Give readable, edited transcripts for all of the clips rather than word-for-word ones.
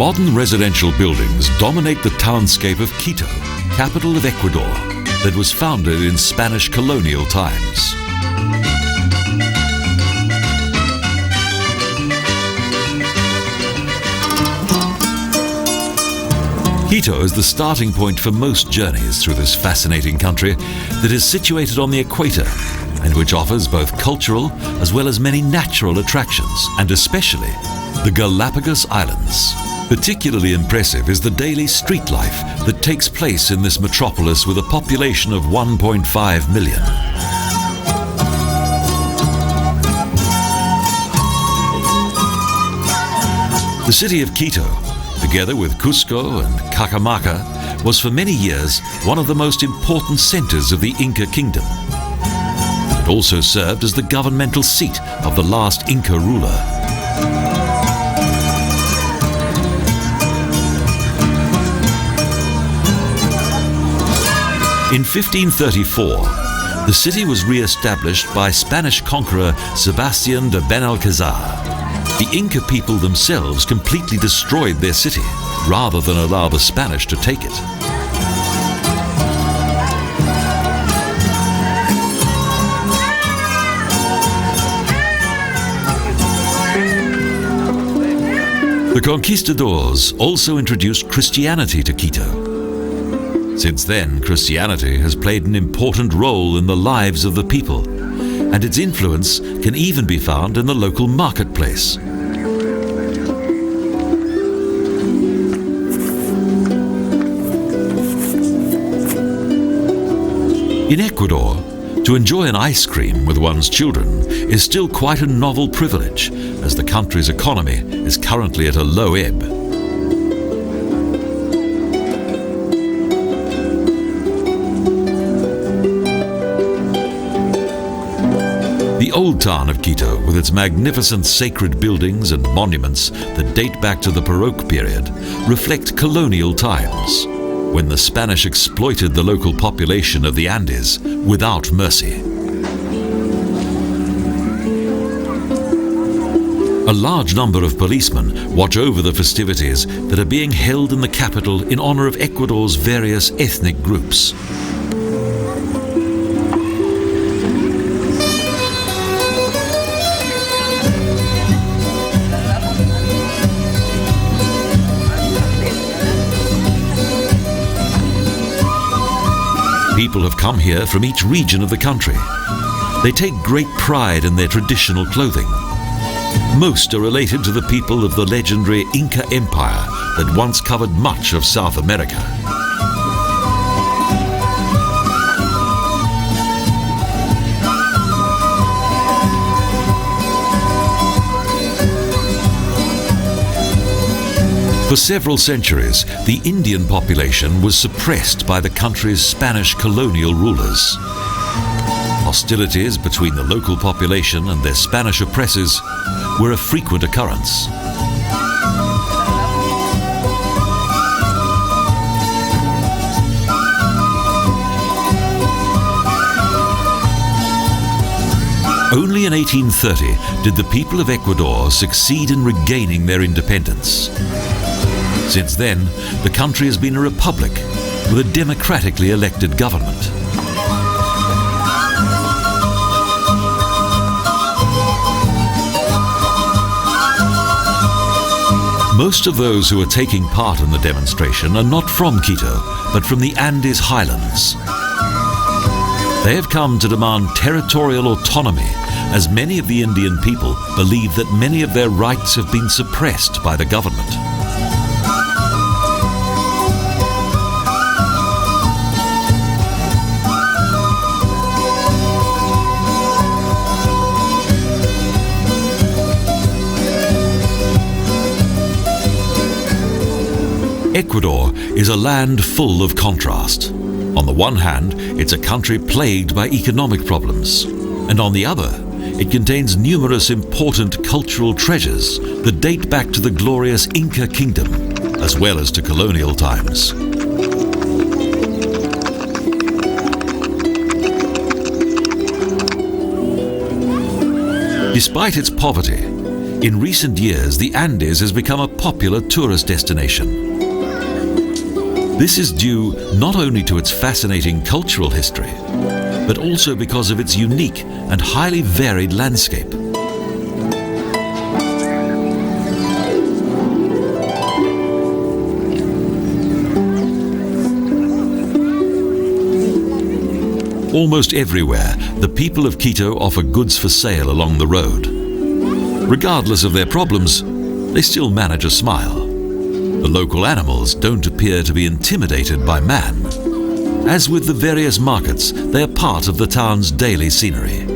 Modern residential buildings dominate the townscape of Quito, capital of Ecuador, that was founded in Spanish colonial times. Quito is the starting point for most journeys through this fascinating country that is situated on the Equator and which offers both cultural as well as many natural attractions, and especially the Galapagos Islands. Particularly impressive is the daily street life that takes place in this metropolis with a population of 1.5 million. The city of Quito, together with Cusco and Cajamarca, was for many years one of the most important centers of the Inca kingdom. It also served as the governmental seat of the last Inca ruler. In 1534, the city was re-established by Spanish conqueror Sebastián de Benalcázar. The Inca people themselves completely destroyed their city, rather than allow the Spanish to take it. The conquistadors also introduced Christianity to Quito. Since then, Christianity has played an important role in the lives of the people, and its influence can even be found in the local marketplace. In Ecuador, to enjoy an ice cream with one's children is still quite a novel privilege, as the country's economy is currently at a low ebb. The old town of Quito, with its magnificent sacred buildings and monuments that date back to the Baroque period, reflect colonial times, when the Spanish exploited the local population of the Andes without mercy. A large number of policemen watch over the festivities that are being held in the capital in honor of Ecuador's various ethnic groups. People have come here from each region of the country. They take great pride in their traditional clothing. Most are related to the people of the legendary Inca Empire that once covered much of South America. For several centuries, the Indian population was suppressed by the country's Spanish colonial rulers. Hostilities between the local population and their Spanish oppressors were a frequent occurrence. Only in 1830 did the people of Ecuador succeed in regaining their independence. Since then, the country has been a republic with a democratically elected government. Most of those who are taking part in the demonstration are not from Quito, but from the Andes highlands. They have come to demand territorial autonomy, as many of the Indian people believe that many of their rights have been suppressed by the government. Ecuador is a land full of contrast. On the one hand, it's a country plagued by economic problems, and on the other, it contains numerous important cultural treasures that date back to the glorious Inca kingdom, as well as to colonial times. Despite its poverty, In recent years, the Andes has become a popular tourist destination. This is due not only to its fascinating cultural history, but also because of its unique and highly varied landscape. Almost everywhere, the people of Quito offer goods for sale along the road. Regardless of their problems, they still manage a smile. The local animals don't appear to be intimidated by man. As with the various markets, they are part of the town's daily scenery.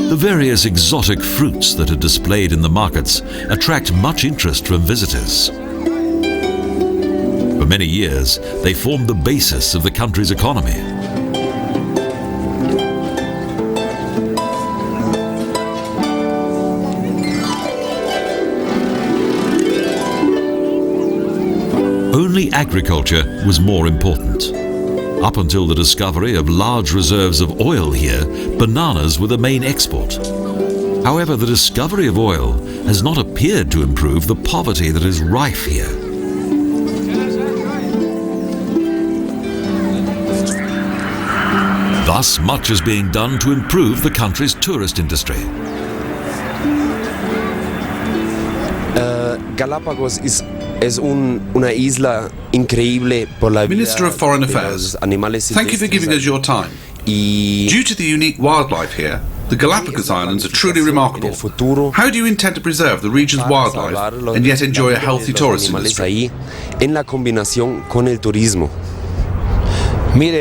The various exotic fruits that are displayed in the markets attract much interest from visitors. For many years, they formed the basis of the country's economy. Only agriculture was more important. Up until the discovery of large reserves of oil here, bananas were the main export. However, the discovery of oil has not appeared to improve the poverty that is rife here. Thus, much is being done to improve the country's tourist industry. Galapagos es una isla increíble por la vida. Minister of Foreign Affairs, thank you for giving us your time. Due to the unique wildlife here, the Galapagos Islands are truly remarkable. How do you intend to preserve the region's wildlife and yet enjoy a healthy tourist industry? En la combinación con el turismo. Thank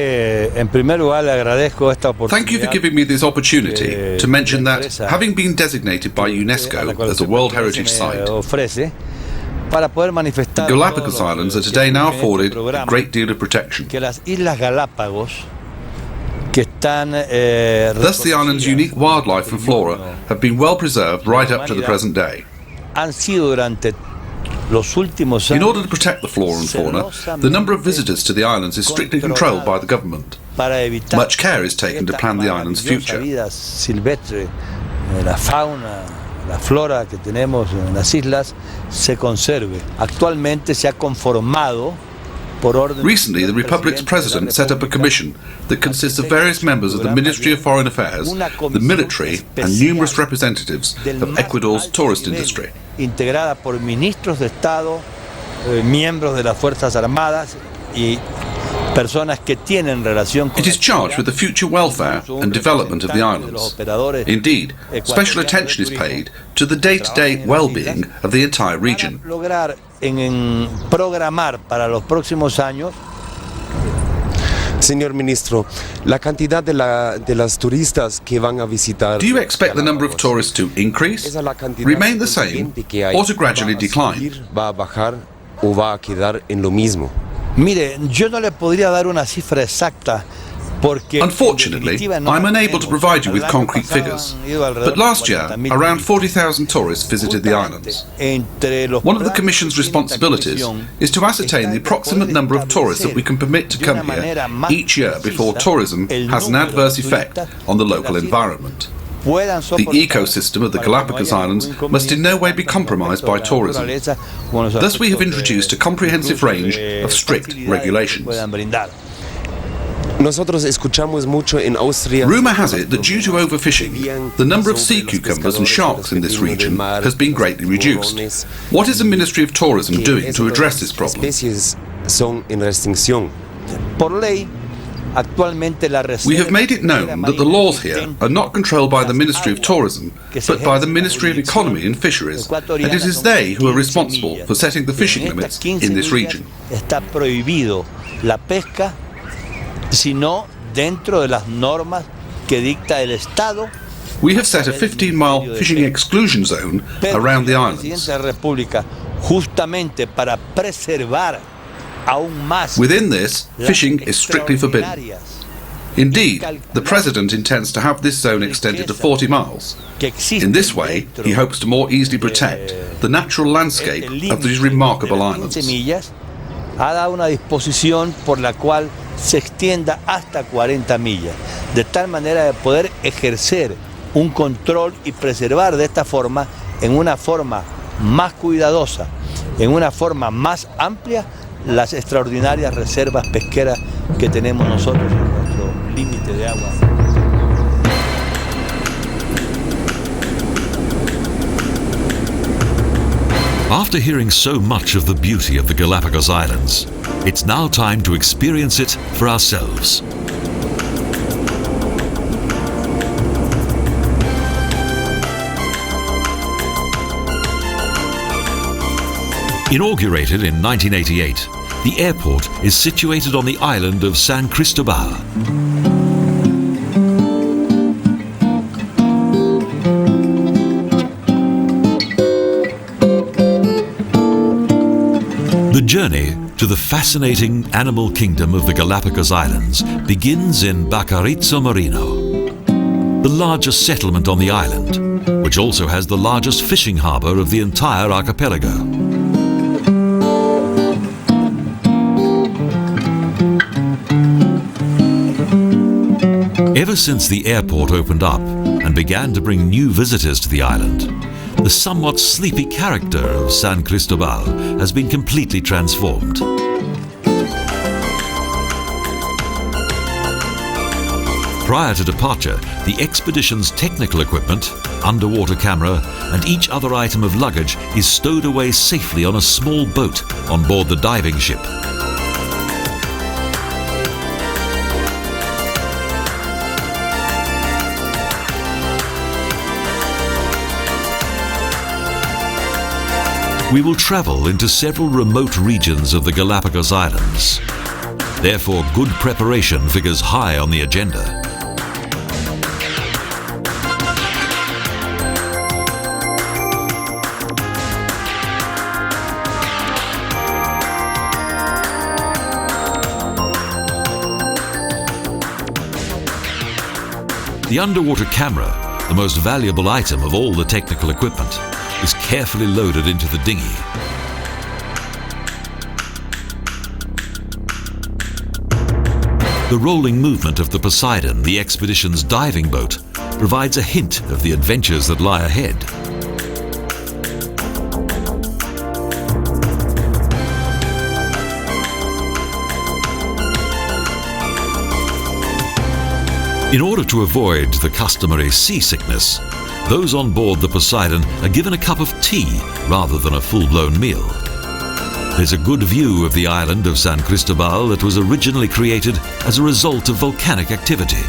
you for giving me this opportunity to mention that, having been designated by UNESCO as a World Heritage Site, the Galapagos Islands are today now afforded a great deal of protection. Thus, the island's unique wildlife and flora have been well preserved right up to the present day. In order to protect the flora and fauna, the number of visitors to the islands is strictly controlled by the government. Much care is taken to plan the island's future. La flora que tenemos en las islas se conserve. Actualmente se ha conformado por orden. Recently, the Republic's president set up a commission that consists of various members of the Ministry of Foreign Affairs, the military, and numerous representatives of Ecuador's tourist industry. Integrada por ministros de Estado, miembros de las Fuerzas Armadas y personas que tienen relación con. It is charged with the future welfare and development of the islands. Indeed, special attention is paid to the day-to-day well-being of the entire region. Lograr en programar para los próximos años. Señor Ministro, la cantidad de las turistas que van a visitar. Do you expect the number of tourists to increase, remain the same, or to gradually decline? ¿Va a bajar o va a quedar en lo mismo? Mire, yo no le podría dar una cifra exacta porque. Unfortunately, I'm unable to provide you with concrete figures. But last year, around 40,000 tourists visited the islands. One of the Commission's responsibilities is to ascertain the approximate number of tourists that we can permit to come here each year before tourism has an adverse effect on the local environment. The ecosystem of the Galapagos Islands must in no way be compromised by tourism. Thus, we have introduced a comprehensive range of strict regulations. Nosotros escuchamos mucho en Austria. Rumour has it that due to overfishing, the number of sea cucumbers and sharks in this region has been greatly reduced. What is the Ministry of Tourism doing to address this problem? Especies son en restricción. Por ley, we have made it known that the laws here are not controlled by the Ministry of Tourism, but by the Ministry of Economy and Fisheries, and it is they who are responsible for setting the fishing limits in this region. Está prohibido la pesca, sino dentro de las normas que dicta el Estado. We have set a 15-mile fishing exclusion zone around the islands. Justamente para preservar Within this, fishing is strictly forbidden. Indeed, the President intends to have this zone extended to 40 miles. In this way, he hopes to more easily protect the natural landscape of these remarkable islands. ha dado una disposición por la cual se extienda hasta 40 millas, de tal manera de poder ejercer un control y preservar de esta forma, en una forma más cuidadosa, en una forma más amplia, las extraordinarias reservas pesqueras que tenemos nosotros en nuestro límite de agua. After hearing so much of the beauty of the Galapagos Islands, it's now time to experience it for ourselves. Inaugurated in 1988, the airport is situated on the island of San Cristobal. The journey to the fascinating animal kingdom of the Galapagos Islands begins in Baquerizo Moreno, the largest settlement on the island, which also has the largest fishing harbour of the entire archipelago. Ever since the airport opened up and began to bring new visitors to the island, the somewhat sleepy character of San Cristobal has been completely transformed. Prior to departure, the expedition's technical equipment, underwater camera, and each other item of luggage is stowed away safely on a small boat on board the diving ship. We will travel into several remote regions of the Galapagos Islands. Therefore, good preparation figures high on the agenda. The underwater camera, the most valuable item of all the technical equipment, is carefully loaded into the dinghy. The rolling movement of the Poseidon, the expedition's diving boat, provides a hint of the adventures that lie ahead. In order to avoid the customary seasickness, those on board the Poseidon are given a cup of tea rather than a full-blown meal. There's a good view of the island of San Cristobal that was originally created as a result of volcanic activity.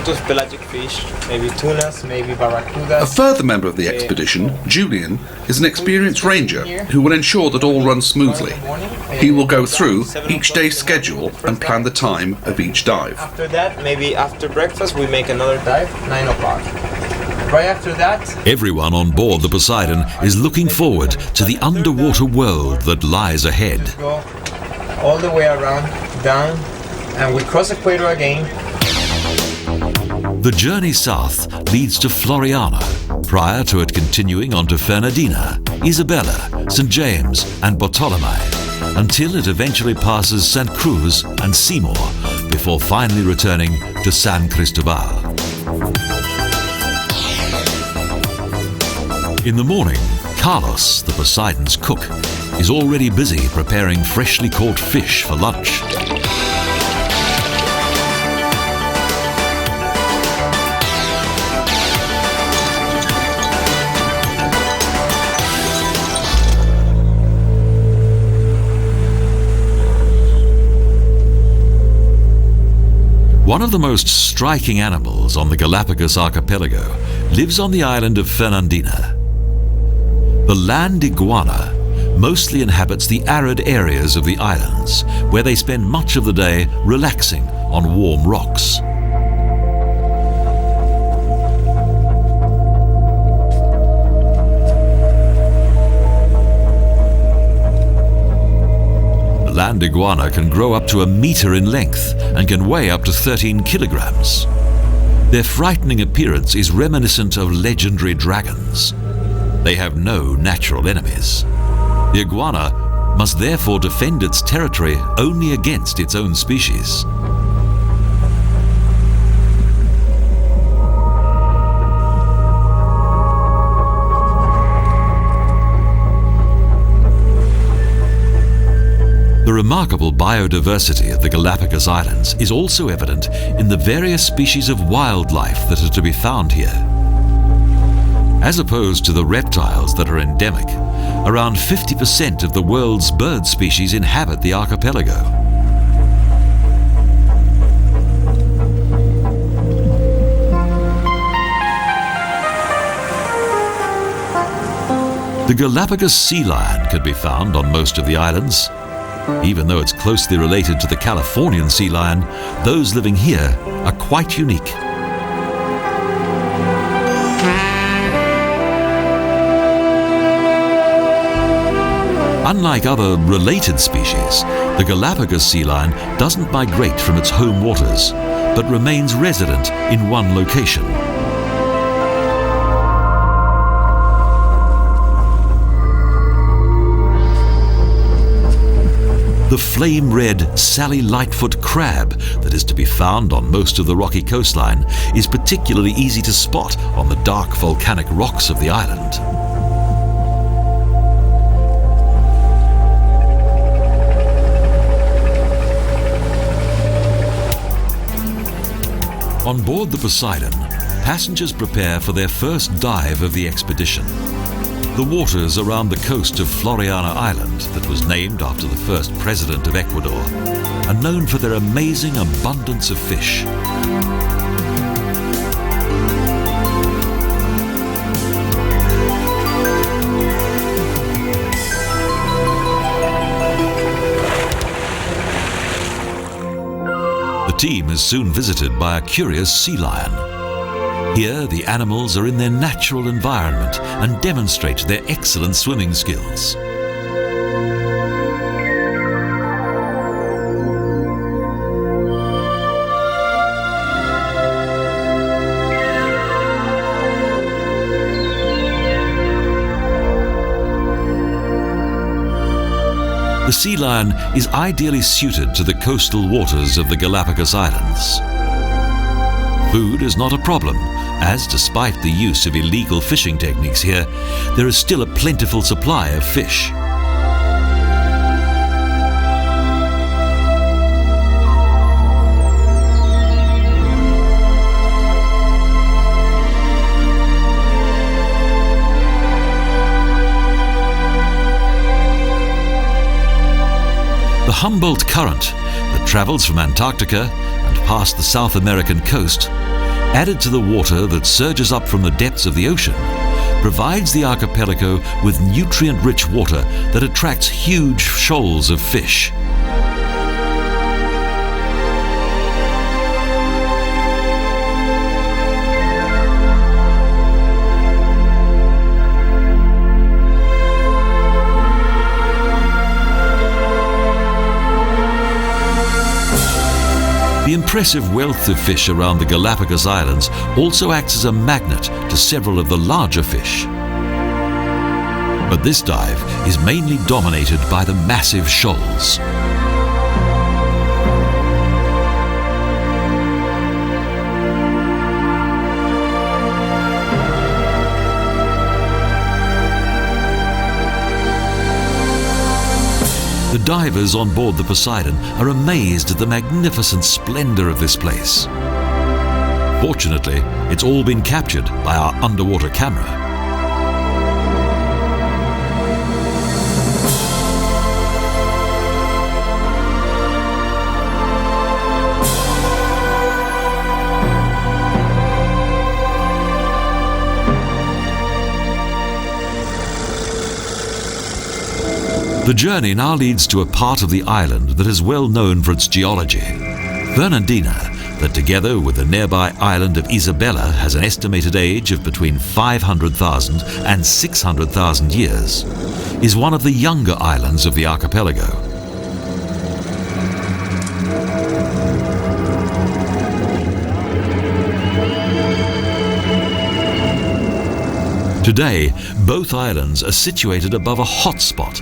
Just pelagic fish, maybe tunas, maybe barracudas. A further member of the expedition, Julian, is an experienced ranger who will ensure that all runs smoothly. He will go through each day's schedule and plan the time of each dive. After that, maybe after breakfast, we make another dive, 9 o'clock. Right after that, everyone on board the Poseidon is looking forward to the underwater world that lies ahead. go all the way around, down, and we cross Equator again. The journey south leads to Floriana, prior to it continuing on to Fernandina, Isabella, St. James and Bartolomé, until it eventually passes St. Cruz and Seymour, before finally returning to San Cristobal. In the morning, Carlos, the Poseidon's cook, is already busy preparing freshly caught fish for lunch. One of the most striking animals on the Galapagos archipelago lives on the island of Fernandina. The land iguana mostly inhabits the arid areas of the islands, where they spend much of the day relaxing on warm rocks. Land iguana can grow up to 1 meter in length and can weigh up to 13 kilograms. Their frightening appearance is reminiscent of legendary dragons. They have no natural enemies. The iguana must therefore defend its territory only against its own species. The remarkable biodiversity of the Galapagos Islands is also evident in the various species of wildlife that are to be found here. As opposed to the reptiles that are endemic, around 50% of the world's bird species inhabit the archipelago. The Galapagos sea lion can be found on most of the islands. Even though it's closely related to the Californian sea lion, those living here are quite unique. Unlike other related species, the Galapagos sea lion doesn't migrate from its home waters, but remains resident in one location. The flame-red Sally Lightfoot Crab that is to be found on most of the rocky coastline is particularly easy to spot on the dark volcanic rocks of the island. On board the Poseidon, passengers prepare for their first dive of the expedition. The waters around the coast of Floriana Island, that was named after the first president of Ecuador, are known for their amazing abundance of fish. The team is soon visited by a curious sea lion. Here, the animals are in their natural environment and demonstrate their excellent swimming skills. The sea lion is ideally suited to the coastal waters of the Galapagos Islands. Food is not a problem, as despite the use of illegal fishing techniques here, there is still a plentiful supply of fish. The Humboldt Current that travels from Antarctica and past the South American coast, added to the water that surges up from the depths of the ocean, provides the archipelago with nutrient-rich water that attracts huge shoals of fish. The impressive wealth of fish around the Galapagos Islands also acts as a magnet to several of the larger fish. But this dive is mainly dominated by the massive shoals. The divers on board the Poseidon are amazed at the magnificent splendor of this place. Fortunately, it's all been captured by our underwater camera. The journey now leads to a part of the island that is well known for its geology. Redonda, that together with the nearby island of Isabella has an estimated age of between 500,000 and 600,000 years, is one of the younger islands of the archipelago. Today, both islands are situated above a hotspot,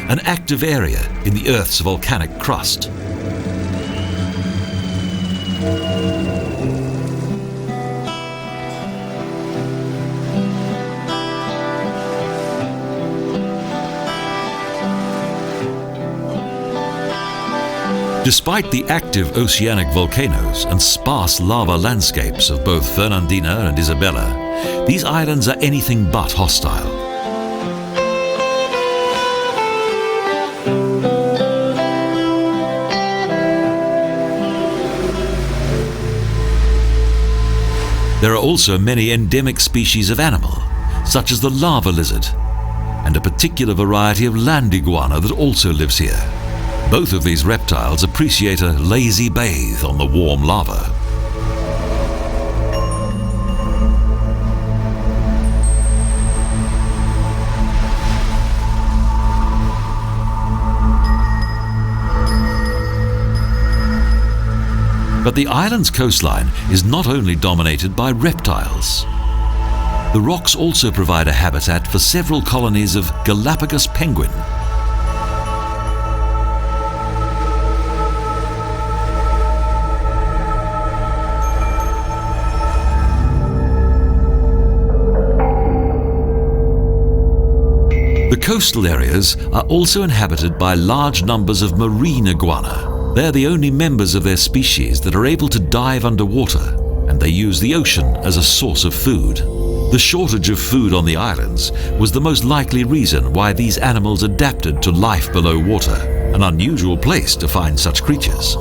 an active area in the Earth's volcanic crust. Despite the active oceanic volcanoes and sparse lava landscapes of both Fernandina and Isabella, these islands are anything but hostile. There are also many endemic species of animal, such as the lava lizard, and a particular variety of land iguana that also lives here. Both of these reptiles appreciate a lazy bathe on the warm lava. But the island's coastline is not only dominated by reptiles. The rocks also provide a habitat for several colonies of Galapagos penguin. The coastal areas are also inhabited by large numbers of marine iguana. They're the only members of their species that are able to dive underwater, and they use the ocean as a source of food. The shortage of food on the islands was the most likely reason why these animals adapted to life below water, an unusual place to find such creatures.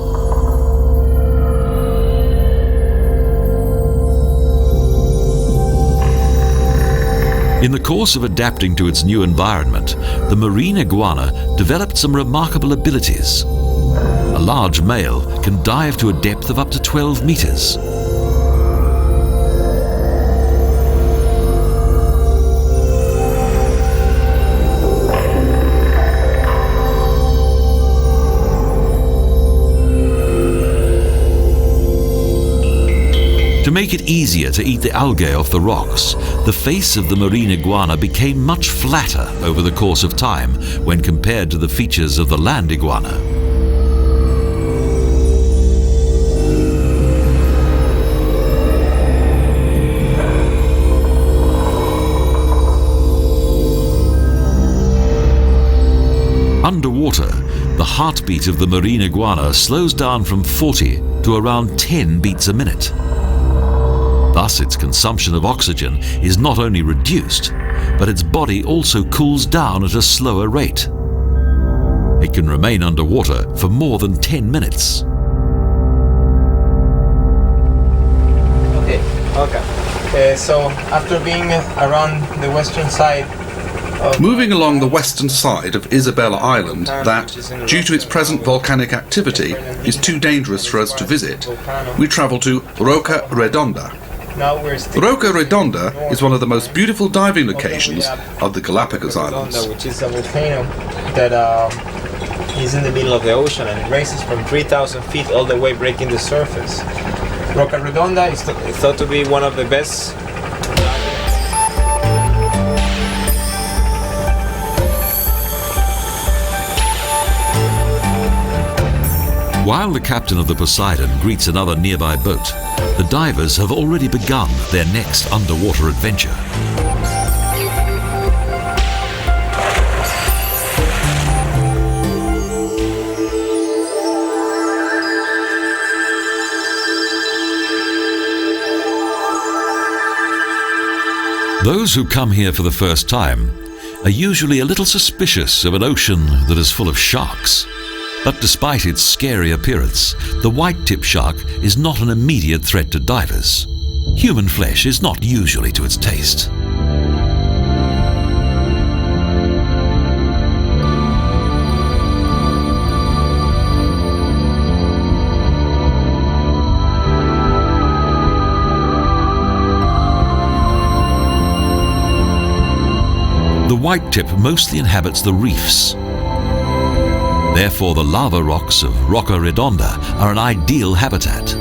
In the course of adapting to its new environment, the marine iguana developed some remarkable abilities. A large male can dive to a depth of up to 12 meters. To make it easier to eat the algae off the rocks, the face of the marine iguana became much flatter over the course of time when compared to the features of the land iguana. Underwater, the heartbeat of the marine iguana slows down from 40 to around 10 beats a minute. Thus, its consumption of oxygen is not only reduced, but its body also cools down at a slower rate. It can remain underwater for more than 10 minutes. Okay. So after being around the western side, moving along the western side of Isabella Island, that, due to its present volcanic activity, is too dangerous for us to visit, we travel to Roca Redonda. Roca Redonda is one of the most beautiful diving locations of the Galapagos Islands. Which is a volcano that is in the middle of the ocean, and it raises from 3,000 feet all the way, breaking the surface. Roca Redonda is thought to be one of the best. While the captain of the Poseidon greets another nearby boat, the divers have already begun their next underwater adventure. Those who come here for the first time are usually a little suspicious of an ocean that is full of sharks. But despite its scary appearance, the white-tip shark is not an immediate threat to divers. Human flesh is not usually to its taste. The white-tip mostly inhabits the reefs. Therefore, the lava rocks of Roca Redonda are an ideal habitat.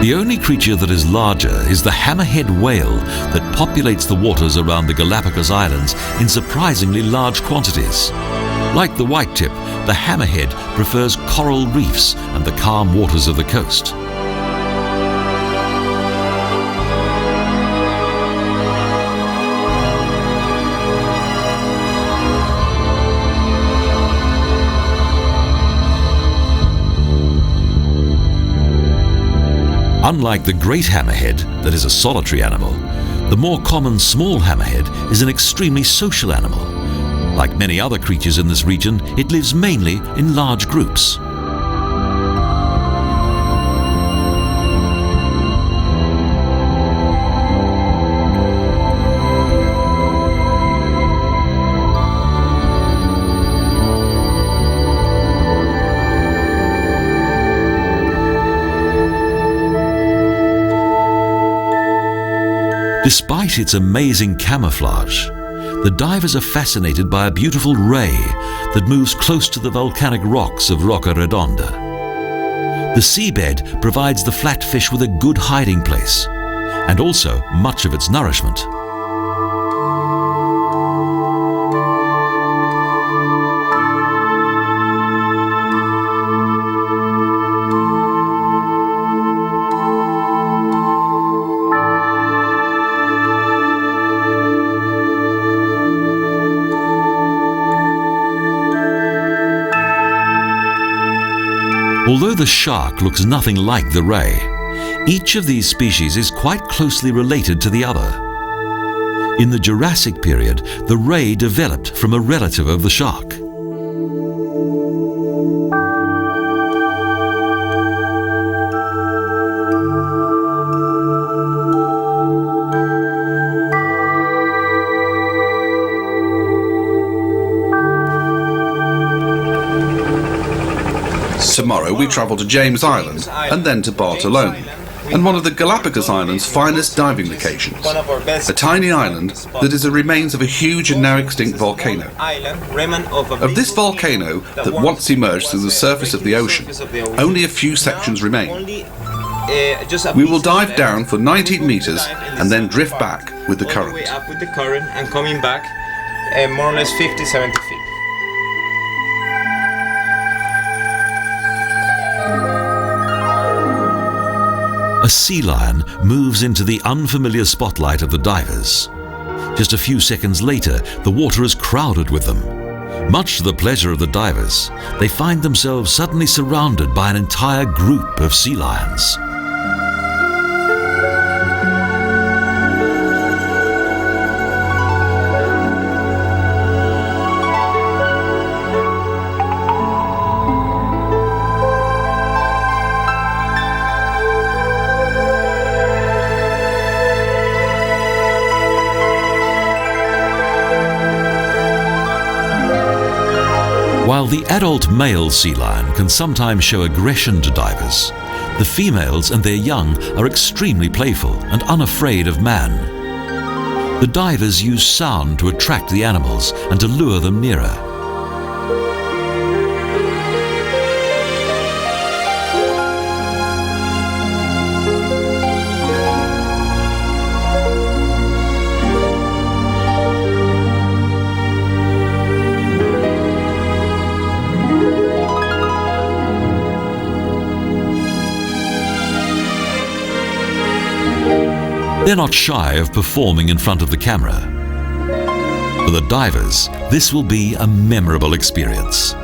The only creature that is larger is the hammerhead whale that populates the waters around the Galapagos Islands in surprisingly large quantities. Like the whitetip, the hammerhead prefers coral reefs and the calm waters of the coast. Unlike the great hammerhead, that is a solitary animal, the more common small hammerhead is an extremely social animal. Like many other creatures in this region, it lives mainly in large groups. Despite its amazing camouflage, the divers are fascinated by a beautiful ray that moves close to the volcanic rocks of Roca Redonda. The seabed provides the flatfish with a good hiding place, and also much of its nourishment. Although the shark looks nothing like the ray, each of these species is quite closely related to the other. In the Jurassic period, the ray developed from a relative of the shark. Tomorrow we travel to James Island and then to Bartolome, and one of the Galapagos Islands' finest diving locations, a tiny island that is the remains of a huge and now extinct volcano. Of this volcano that once emerged through the surface of the ocean, only a few sections remain. We will dive down for 19 meters and then drift back with the current. And coming back more or less 50-70 feet. A sea lion moves into the unfamiliar spotlight of the divers. Just a few seconds later, the water is crowded with them. Much to the pleasure of the divers, they find themselves suddenly surrounded by an entire group of sea lions. While the adult male sea lion can sometimes show aggression to divers, the females and their young are extremely playful and unafraid of man. The divers use sound to attract the animals and to lure them nearer. They're not shy of performing in front of the camera. For the divers, this will be a memorable experience.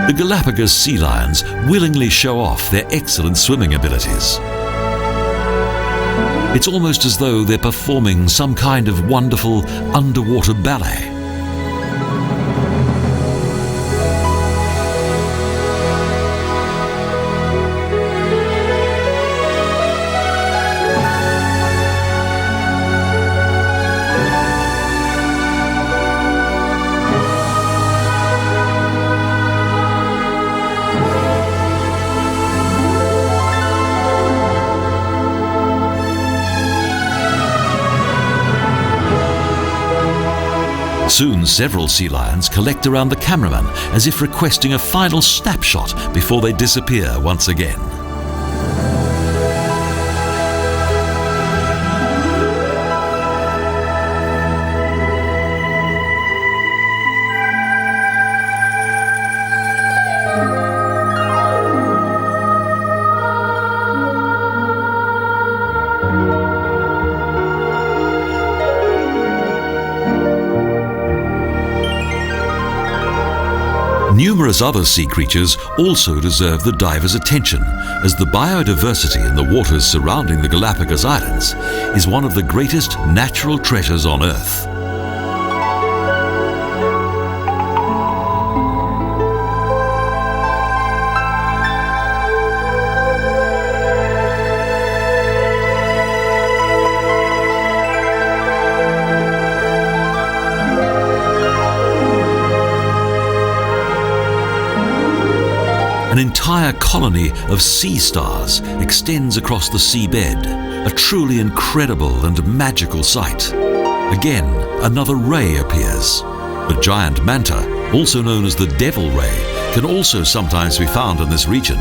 The Galapagos sea lions willingly show off their excellent swimming abilities. It's almost as though they're performing some kind of wonderful underwater ballet. Soon several sea lions collect around the cameraman as if requesting a final snapshot before they disappear once again. Numerous other sea creatures also deserve the divers' attention, as the biodiversity in the waters surrounding the Galapagos Islands is one of the greatest natural treasures on Earth. An entire colony of sea stars extends across the seabed, a truly incredible and magical sight. Again, another ray appears. The giant manta, also known as the devil ray, can also sometimes be found in this region.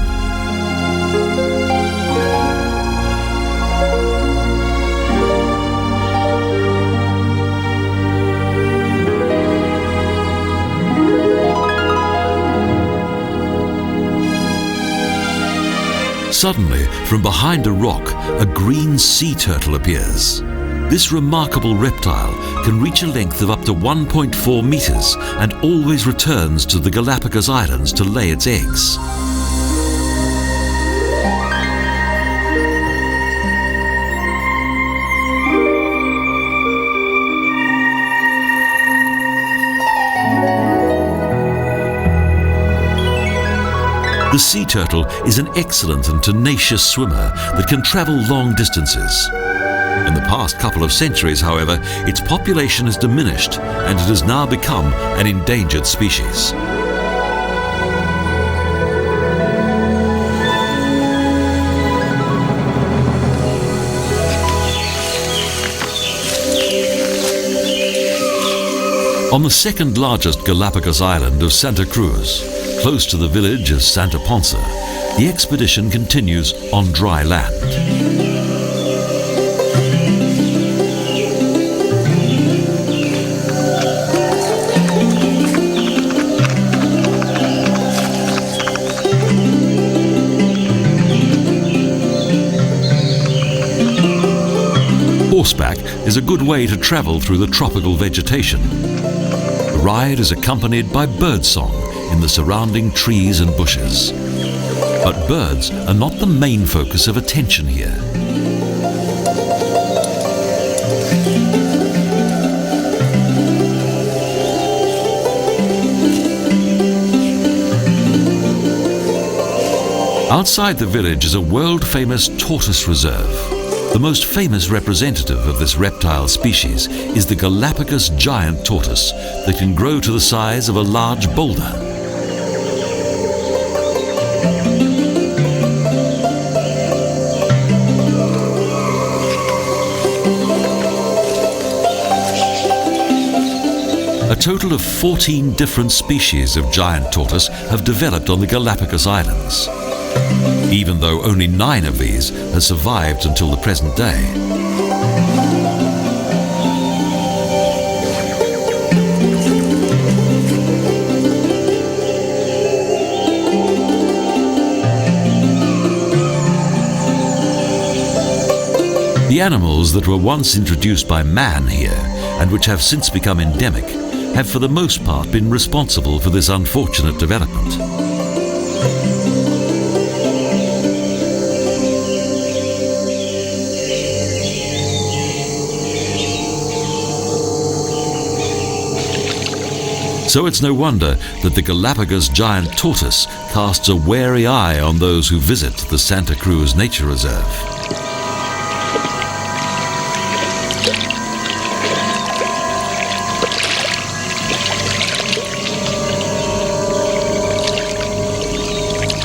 Suddenly, from behind a rock, a green sea turtle appears. This remarkable reptile can reach a length of up to 1.4 meters and always returns to the Galapagos Islands to lay its eggs. The sea turtle is an excellent and tenacious swimmer that can travel long distances. In the past couple of centuries, however, its population has diminished and it has now become an endangered species. On the second largest Galapagos island of Santa Cruz, close to the village of Santa Ponsa, the expedition continues on dry land. Horseback is a good way to travel through the tropical vegetation. The ride is accompanied by birdsong in the surrounding trees and bushes. But birds are not the main focus of attention here. Outside the village is a world-famous tortoise reserve. The most famous representative of this reptile species is the Galapagos giant tortoise that can grow to the size of a large boulder. A total of 14 different species of giant tortoise have developed on the Galapagos Islands, even though only 9 of these have survived until the present day. The animals that were once introduced by man here and which have since become endemic have for the most part been responsible for this unfortunate development. So it's no wonder that the Galapagos giant tortoise casts a wary eye on those who visit the Santa Cruz Nature Reserve.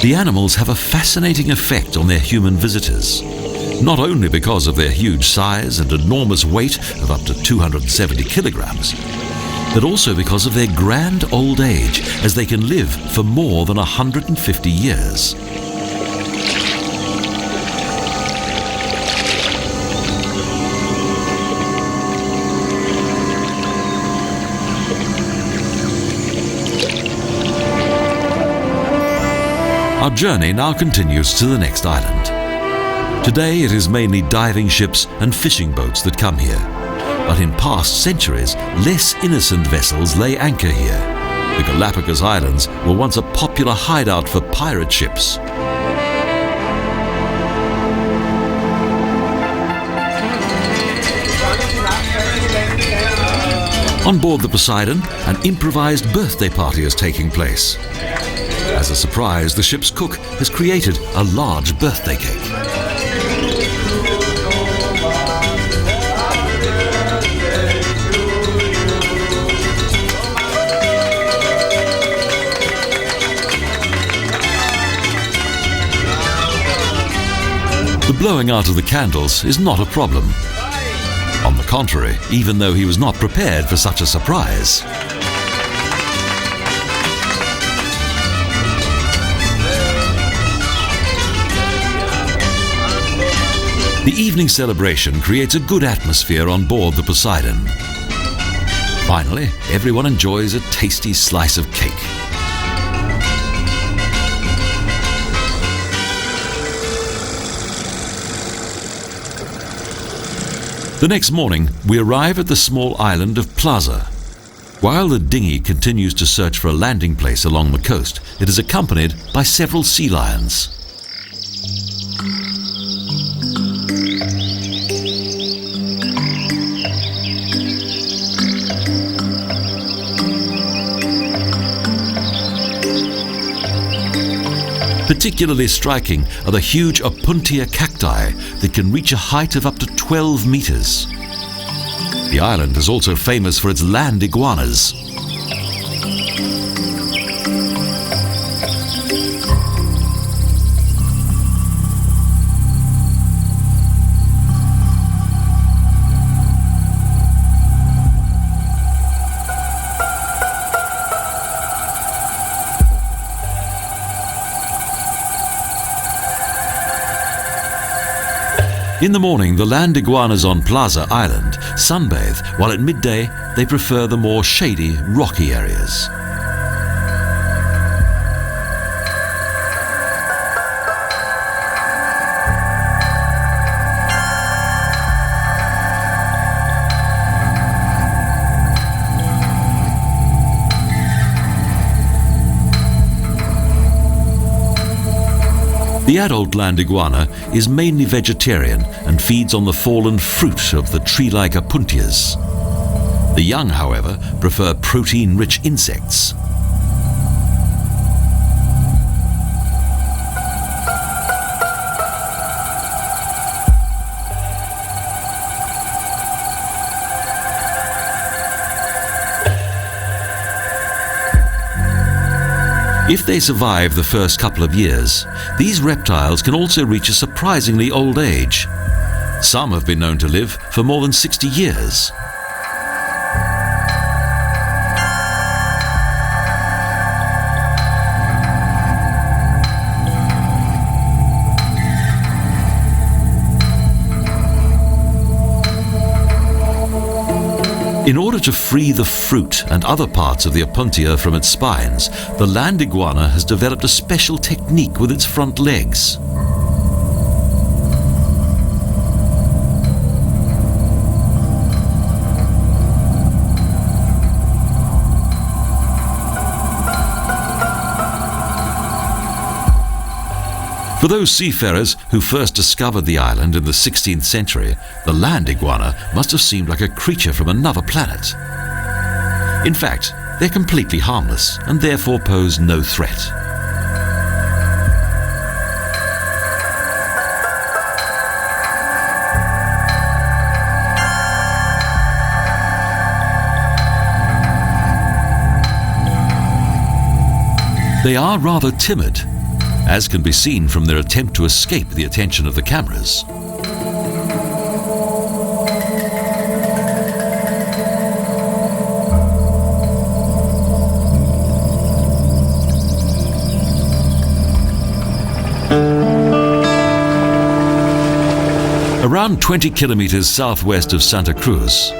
The animals have a fascinating effect on their human visitors, not only because of their huge size and enormous weight of up to 270 kilograms, but also because of their grand old age, as they can live for more than 150 years. Our journey now continues to the next island. Today it is mainly diving ships and fishing boats that come here. But in past centuries, less innocent vessels lay anchor here. The Galapagos Islands were once a popular hideout for pirate ships. On board the Poseidon, an improvised birthday party is taking place. As a surprise, the ship's cook has created a large birthday cake. The blowing out of the candles is not a problem. On the contrary, even though he was not prepared for such a surprise. The evening celebration creates a good atmosphere on board the Poseidon. Finally, everyone enjoys a tasty slice of cake. The next morning, we arrive at the small island of Plaza. While the dinghy continues to search for a landing place along the coast, it is accompanied by several sea lions. Particularly striking are the huge opuntia cacti that can reach a height of up to 12 meters. The island is also famous for its land iguanas. In the morning, the land iguanas on Plaza Island sunbathe, while at midday they prefer the more shady, rocky areas. The adult land iguana is mainly vegetarian and feeds on the fallen fruit of the tree-like opuntias. The young, however, prefer protein-rich insects. If they survive the first couple of years, these reptiles can also reach a surprisingly old age. Some have been known to live for more than 60 years. In order to free the fruit and other parts of the opuntia from its spines, the land iguana has developed a special technique with its front legs. For those seafarers who first discovered the island in the 16th century, the land iguana must have seemed like a creature from another planet. In fact, they're completely harmless and therefore pose no threat. They are rather timid, as can be seen from their attempt to escape the attention of the cameras. Around 20 kilometers southwest of Santa Cruz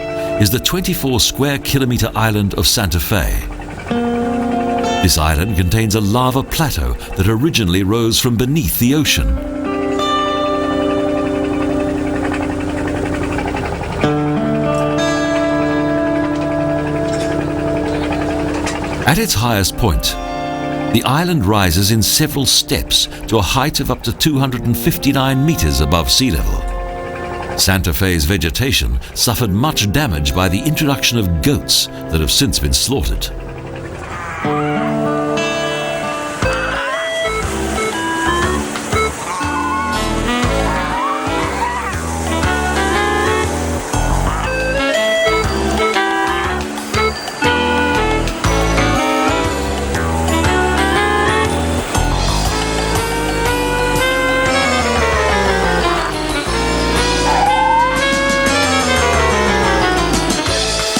is the 24 square kilometer island of Santa Fe. This island contains a lava plateau that originally rose from beneath the ocean. At its highest point, the island rises in several steps to a height of up to 259 meters above sea level. Santa Fe's vegetation suffered much damage by the introduction of goats that have since been slaughtered.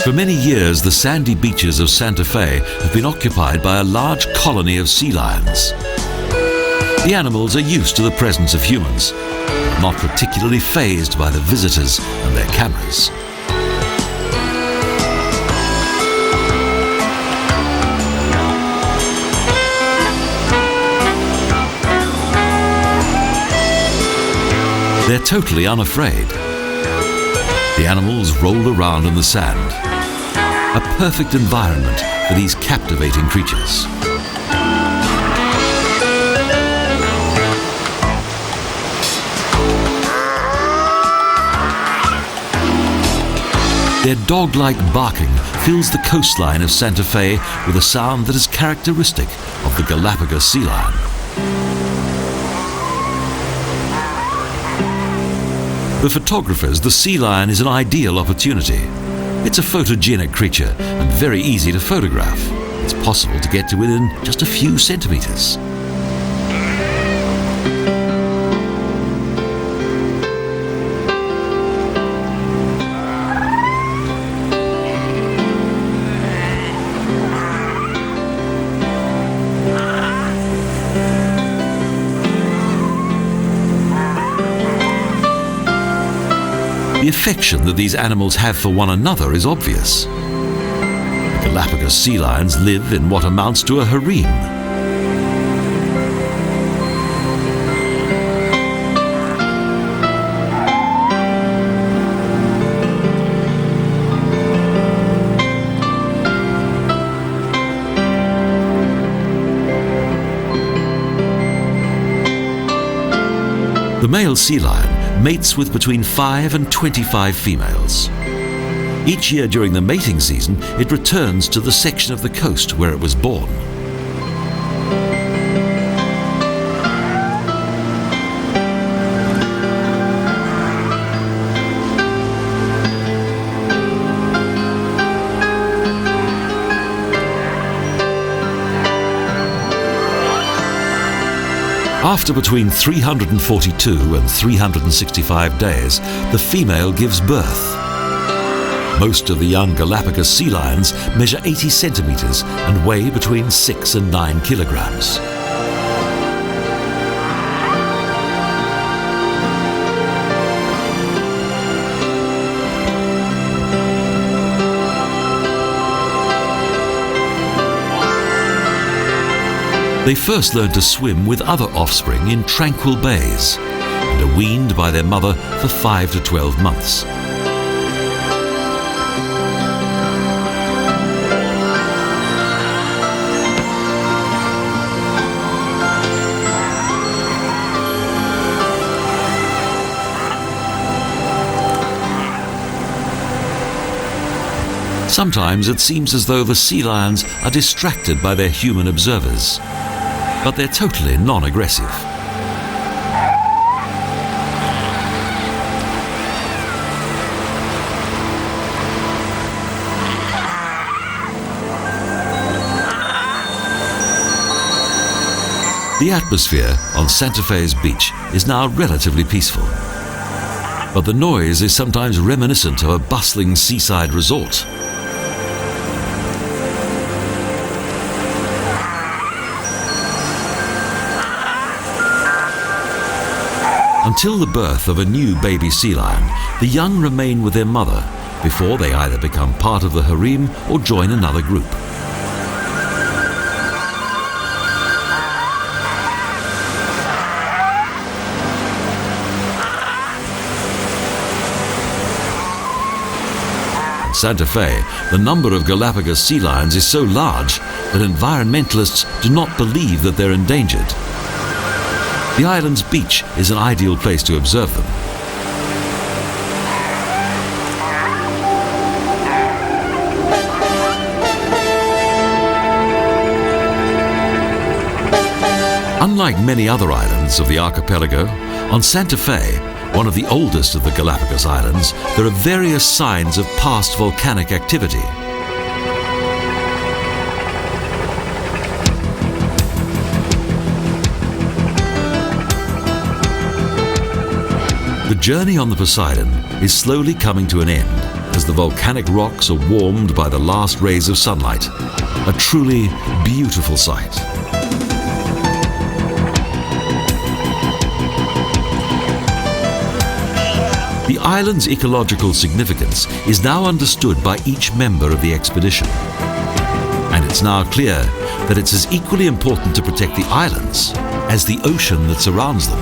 For many years, the sandy beaches of Santa Fe have been occupied by a large colony of sea lions. The animals are used to the presence of humans, not particularly fazed by the visitors and their cameras. They're totally unafraid. The animals roll around in the sand. A perfect environment for these captivating creatures. Their dog-like barking fills the coastline of Santa Fe with a sound that is characteristic of the Galapagos sea lion. For photographers, the sea lion is an ideal opportunity. It's a photogenic creature and very easy to photograph. It's possible to get to within just a few centimeters. The affection that these animals have for one another is obvious. The Galapagos sea lions live in what amounts to a harem. The male sea lion mates with between 5 and 25 females. Each year during the mating season, it returns to the section of the coast where it was born. After between 342 and 365 days, the female gives birth. Most of the young Galapagos sea lions measure 80 centimeters and weigh between 6 and 9 kilograms. They first learn to swim with other offspring in tranquil bays and are weaned by their mother for 5 to 12 months. Sometimes it seems as though the sea lions are distracted by their human observers, but they're totally non-aggressive. The atmosphere on Santa Fe's beach is now relatively peaceful, but the noise is sometimes reminiscent of a bustling seaside resort. Until the birth of a new baby sea lion, the young remain with their mother before they either become part of the harem or join another group. In Santa Fe, the number of Galapagos sea lions is so large that environmentalists do not believe that they're endangered. The island's beach is an ideal place to observe them. Unlike many other islands of the archipelago, on Santa Fe, one of the oldest of the Galapagos Islands, there are various signs of past volcanic activity. The journey on the Poseidon is slowly coming to an end as the volcanic rocks are warmed by the last rays of sunlight. A truly beautiful sight. The island's ecological significance is now understood by each member of the expedition. And it's now clear that it's as equally important to protect the islands as the ocean that surrounds them.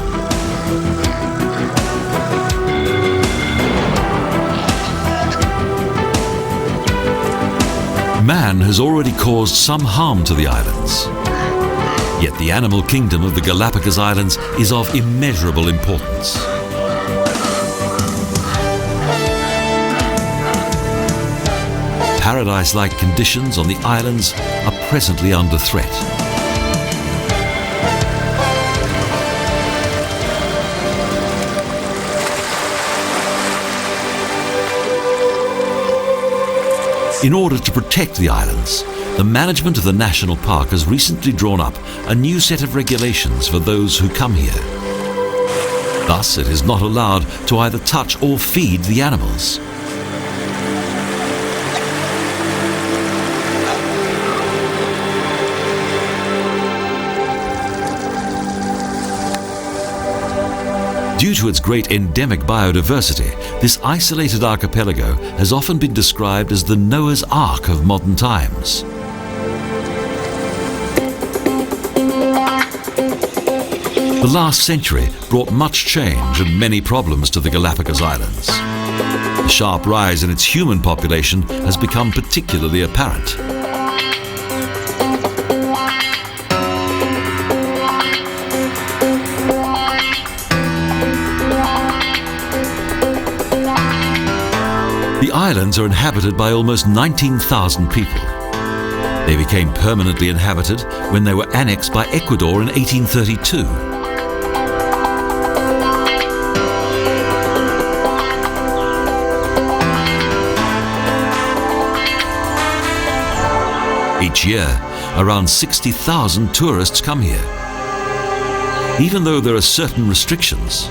Man has already caused some harm to the islands. Yet the animal kingdom of the Galapagos Islands is of immeasurable importance. Paradise-like conditions on the islands are presently under threat. In order to protect the islands, the management of the national park has recently drawn up a new set of regulations for those who come here. Thus, it is not allowed to either touch or feed the animals. Due to its great endemic biodiversity, this isolated archipelago has often been described as the Noah's Ark of modern times. The last century brought much change and many problems to the Galapagos Islands. The sharp rise in its human population has become particularly apparent. The islands are inhabited by almost 19,000 people. They became permanently inhabited when they were annexed by Ecuador in 1832. Each year, around 60,000 tourists come here. Even though there are certain restrictions,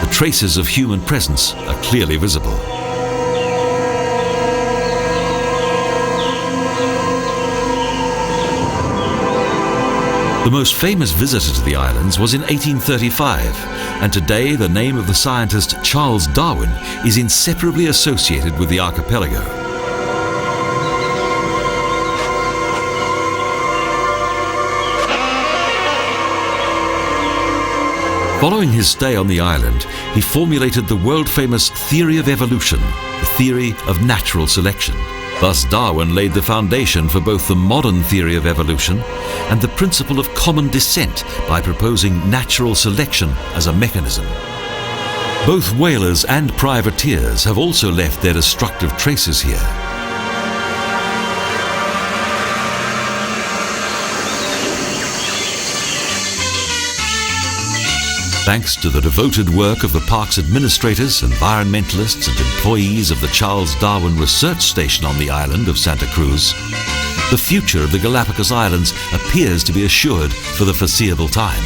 the traces of human presence are clearly visible. The most famous visitor to the islands was in 1835, and today the name of the scientist Charles Darwin is inseparably associated with the archipelago. Following his stay on the island, he formulated the world-famous theory of evolution, the theory of natural selection. Thus, Darwin laid the foundation for both the modern theory of evolution and the principle of common descent by proposing natural selection as a mechanism. Both whalers and privateers have also left their destructive traces here. Thanks to the devoted work of the park's administrators, environmentalists and employees of the Charles Darwin Research Station on the island of Santa Cruz, the future of the Galapagos Islands appears to be assured for the foreseeable time.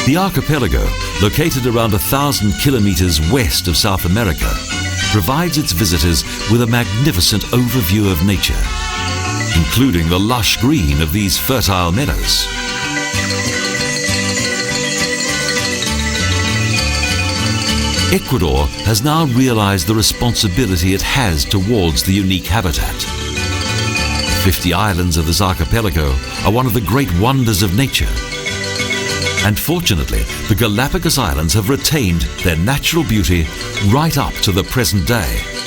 The archipelago, located around 1,000 kilometers west of South America, provides its visitors with a magnificent overview of nature, including the lush green of these fertile meadows. Ecuador has now realized the responsibility it has towards the unique habitat. 50 islands of this archipelago are one of the great wonders of nature. And fortunately, the Galapagos Islands have retained their natural beauty right up to the present day.